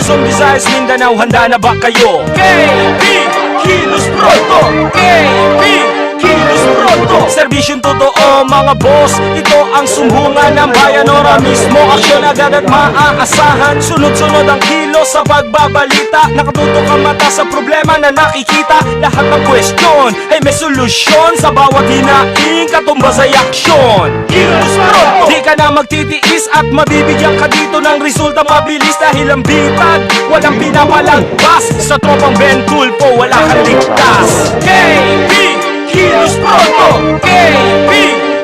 Luzon, Visayas, Mindanao, handa na ba kayo? KB, kilos pronto! KB, kilos pronto! Serbisyong totoo mga boss, ito ang sumbungan ng bayan. Ora mismo, aksyon agad at maaasahan. Sunod-sunod ang kilos sa pagbabalita. Nakatutok ang mata sa problema na nakikita. Lahat ng question ay may solusyon. Sa bawat hinaing katumbas ay aksyon. Kilos pronto! Di ka na magtitiis at mabibigyan ka dito ng resulta mabilis. Dahil ang bitag, walang pinapalagpas. Sa tropang Ben Tulfo, wala kang ligtas. KB, kilos pronto! KB,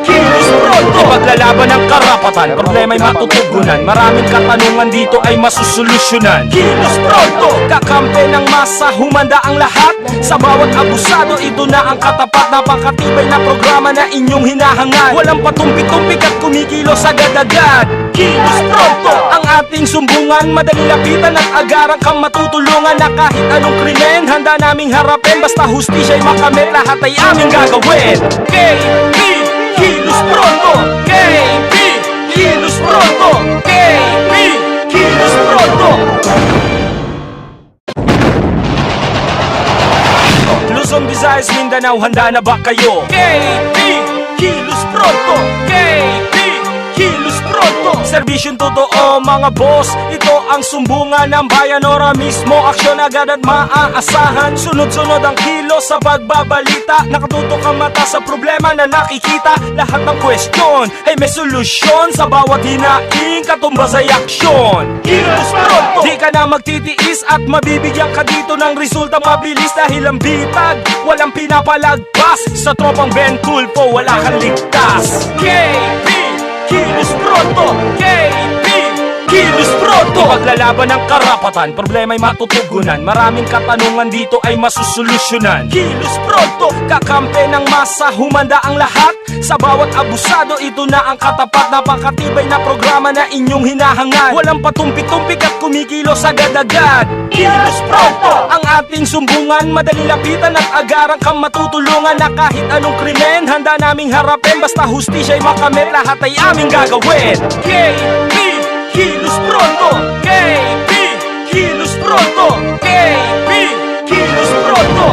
kilos pronto! Ipaglalaban ng karapatan, problema'y matutugunan. Maraming katanungan dito ay masusolusyonan. Kilos pronto! Kakampi ng masa, humanda ang lahat. Sa bawat abusado, ito na ang katapat. Napakatibay na programa na inyong hinahangad. Walang patumpik-tumpik at kumikilos agad-agad. Kilos pronto! Ang ating sumbungan, madali lapitan at agarang kang matutulungan. Na kahit anong krimen, handa naming harapin. Basta hustisya'y makamit, lahat ay aming gagawin. KB, kilos pronto! KB, kilos pronto! KB, kilos pronto! Luzon, Visayas, Mindanao, handa na ba kayo? KB, kilos pronto! KB, kilos pronto! Serbisyong totoo mga boss, ito ang sumbungan ng bayan. Ora mismo, aksyon agad at maaasahan. Sunod-sunod ang kilos sa pagbabalita. Nakatutok ang mata sa problema na nakikita. Lahat ng question ay may solusyon. Sa bawat hinaing katumbas ay aksyon. Kilos pronto! Di ka na magtitiis at mabibigyan ka dito ng resulta mabilis. Dahil ang bitag, walang pinapalagpas. Sa tropang Ben Tulfo, wala kang ligtas. KB, kilos pronto! KB, kilos pronto! Ipaglalaban ng karapatan, problema'y matutugunan. Maraming katanungan dito ay masusolusyonan. Kilos pronto! Kakampi ng masa, humanda ang lahat. Sa bawat abusado, ito na ang katapat. Napakatibay na programa na inyong hinahangad. Walang patumpik-tumpik at kumikilos agad-agad. Kilos pronto! Ang ating sumbungan, madali lapitan at agarang kang matutulungan. Na kahit anong krimen, handa naming harapin. Basta hustisya'y makamit, lahat ay aming gagawin. KB, kilos pronto! KB, kilos pronto! KB, kilos pronto!